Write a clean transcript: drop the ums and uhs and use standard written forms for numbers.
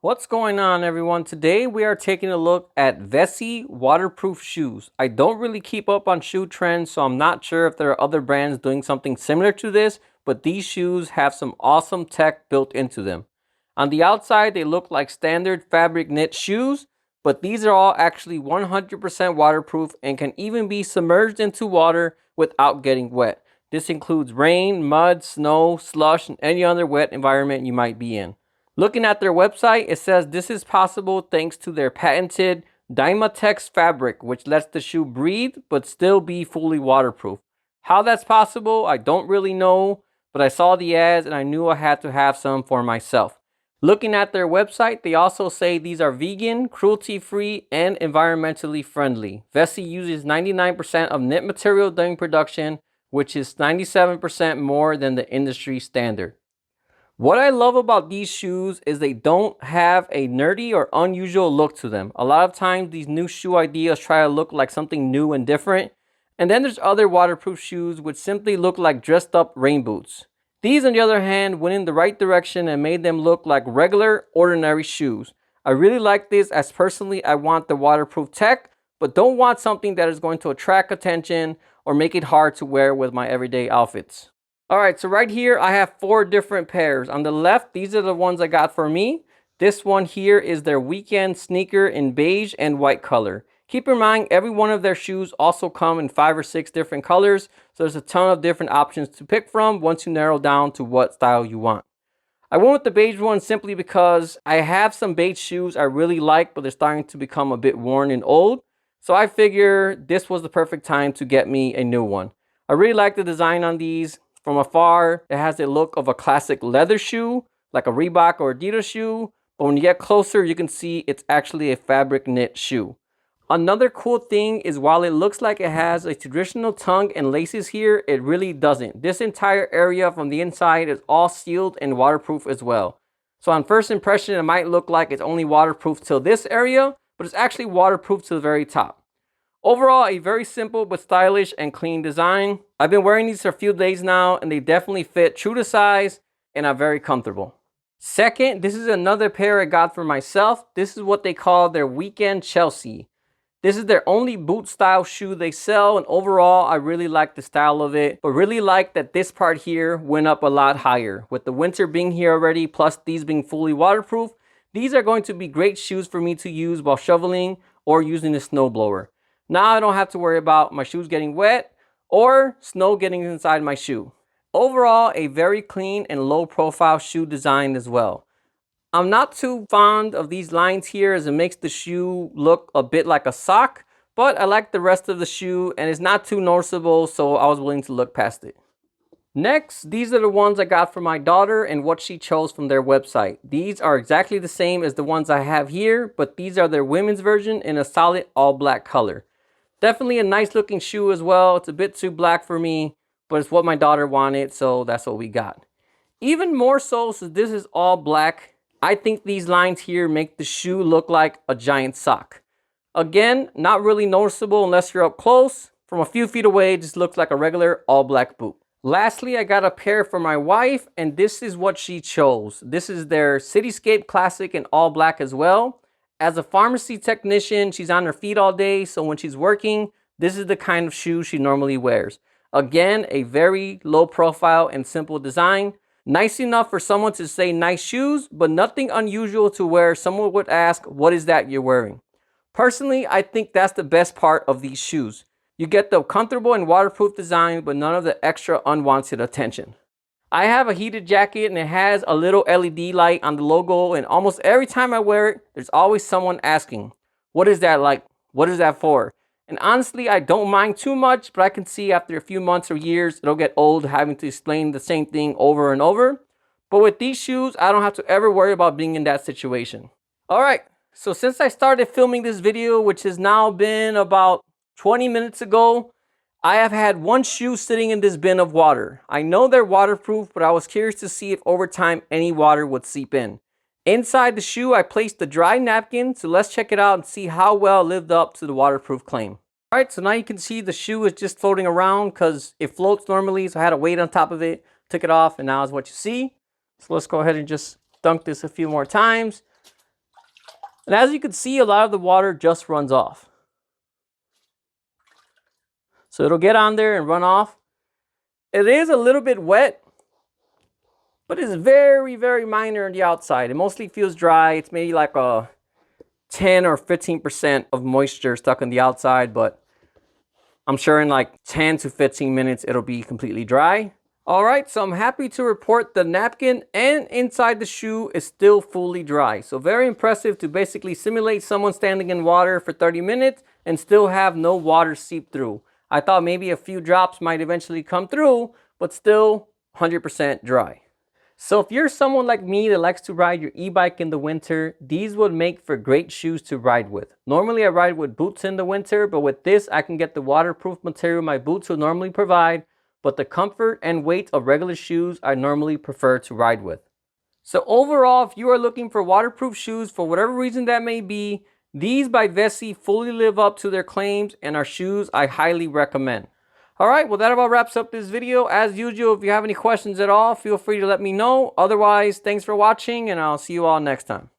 What's going on, everyone? Today we are taking a look at Vessi waterproof shoes. I don't really keep up on shoe trends, so I'm not sure if there are other brands doing something similar to this, but these shoes have some awesome tech built into them. On the outside, they look like standard fabric knit shoes, but these are all actually 100% waterproof and can even be submerged into water without getting wet. This includes rain, mud, snow, slush, and any other wet environment you might be in. Looking at their website, it says this is possible thanks to their patented Dymatex fabric, which lets the shoe breathe but still be fully waterproof. How that's possible, I don't really know, but I saw the ads and I knew I had to have some for myself. Looking at their website, they also say these are vegan, cruelty-free, and environmentally friendly. Vessi uses 99% of knit material during production, which is 97% more than the industry standard. What I love about these shoes is they don't have a nerdy or unusual look to them. A lot of times these new shoe ideas try to look like something new and different. And then there's other waterproof shoes which simply look like dressed up rain boots. These, on the other hand, went in the right direction and made them look like regular, ordinary shoes. I really like this, as personally I want the waterproof tech, but don't want something that is going to attract attention or make it hard to wear with my everyday outfits. Alright, so right here I have 4 different pairs. On the left, these are the ones I got for me. This one here is their weekend sneaker in beige and white color. Keep in mind, every one of their shoes also come in 5 or 6 different colors, so there's a ton of different options to pick from once you narrow down to what style you want. I went with the beige one simply because I have some beige shoes I really like, but they're starting to become a bit worn and old. So I figure this was the perfect time to get me a new one. I really like the design on these. From afar, it has the look of a classic leather shoe, like a Reebok or Adidas shoe. But when you get closer, you can see it's actually a fabric knit shoe. Another cool thing is while it looks like it has a traditional tongue and laces here, it really doesn't. This entire area from the inside is all sealed and waterproof as well. So on first impression, it might look like it's only waterproof till this area, but it's actually waterproof to the very top. Overall, a very simple but stylish and clean design. I've been wearing these for a few days now and they definitely fit true to size and are very comfortable. Second, this is another pair I got for myself. This is what they call their Weekend Chelsea. This is their only boot style shoe they sell, and overall I really like the style of it, but really like that this part here went up a lot higher. With the winter being here already, plus these being fully waterproof, these are going to be great shoes for me to use while shoveling or using a snowblower. Now I don't have to worry about my shoes getting wet or snow getting inside my shoe. Overall, a very clean and low profile shoe design as well. I'm not too fond of these lines here as it makes the shoe look a bit like a sock, but I like the rest of the shoe and it's not too noticeable, so I was willing to look past it. Next, these are the ones I got for my daughter and what she chose from their website. These are exactly the same as the ones I have here, but these are their women's version in a solid all black color. Definitely a nice looking shoe as well. It's a bit too black for me, but it's what my daughter wanted, so that's what we got. Even more so, since this is all black, I think these lines here make the shoe look like a giant sock. Again, not really noticeable unless you're up close. From a few feet away, it just looks like a regular all black boot. Lastly, I got a pair for my wife, and this is what she chose. This is their Cityscape Classic in all black as well. As a pharmacy technician, she's on her feet all day, so when she's working, this is the kind of shoe she normally wears. Again, a very low profile and simple design. Nice enough for someone to say nice shoes, but nothing unusual to where someone would ask, what is that you're wearing? Personally, I think that's the best part of these shoes. You get the comfortable and waterproof design, but none of the extra unwanted attention. I have a heated jacket and it has a little LED light on the logo, and almost every time I wear it, there's always someone asking, what is that like? What is that for? And honestly, I don't mind too much, but I can see after a few months or years, it'll get old having to explain the same thing over and over. But with these shoes, I don't have to ever worry about being in that situation. Alright, so since I started filming this video, which has now been about 20 minutes ago, I have had one shoe sitting in this bin of water. I know they're waterproof, but I was curious to see if over time any water would seep in. Inside the shoe, I placed the dry napkin, so let's check it out and see how well it lived up to the waterproof claim. Alright, so now you can see the shoe is just floating around because it floats normally, so I had a weight on top of it, took it off, and now is what you see. So let's go ahead and just dunk this a few more times. And as you can see, a lot of the water just runs off. So it'll get on there and run off. It is a little bit wet, but it's very, very minor on the outside. It mostly feels dry. It's maybe like a 10 or 15% of moisture stuck on the outside, but I'm sure in like 10 to 15 minutes, it'll be completely dry. All right, so I'm happy to report the napkin and inside the shoe is still fully dry. So very impressive to basically simulate someone standing in water for 30 minutes and still have no water seep through. I thought maybe a few drops might eventually come through, but still 100% dry. So if you're someone like me that likes to ride your e-bike in the winter, these would make for great shoes to ride with. Normally I ride with boots in the winter, but with this I can get the waterproof material my boots would normally provide, but the comfort and weight of regular shoes I normally prefer to ride with. So overall, if you are looking for waterproof shoes for whatever reason that may be, these by Vessi fully live up to their claims and are shoes I highly recommend. Alright, well that about wraps up this video. As usual, if you have any questions at all, feel free to let me know. Otherwise, thanks for watching and I'll see you all next time.